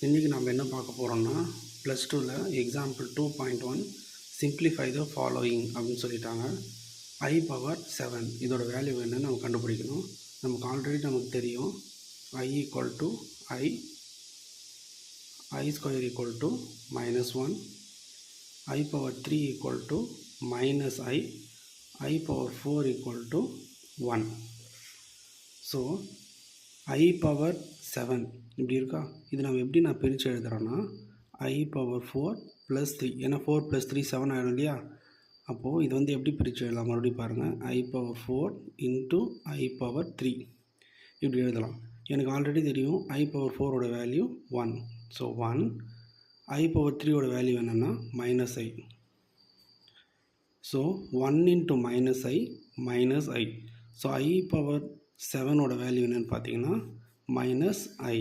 இன்றைக்கி நம்ம என்ன பார்க்க போகிறோம்னா +2ல் எக்ஸாம்பிள் 2.1 சிம்ப்ளிஃபை த ஃபாலோயிங் அப்படின்னு சொல்லிட்டாங்க. i⁻7 இதோட வேல்யூ என்னன்னு நம்ம கண்டுபிடிக்கணும். நமக்கு ஆல்ரெடி நமக்கு தெரியும் i = i square = -1, i⁻3 = -i, i⁻4 = 1. So i⁻7 இப்படி இருக்கா, இது நம்ம எப்படி பிரித்து எழுதுகிறோன்னா i⁻4 + 3, ஏன்னா 4 + 3 7 ஆகிடும் இல்லையா. அப்போது இது எப்படி பிரித்து எழுதலாம் மறுபடியும் பாருங்கள், i⁻4 × i⁻3 இப்படி எழுதலாம். எனக்கு ஆல்ரெடி தெரியும் i⁻4 value 1. So 1, i⁻3 value என்னென்னா -i. So 1 × -i -i. So i⁻7 value என்னென்னு பார்த்தீங்கன்னா -i.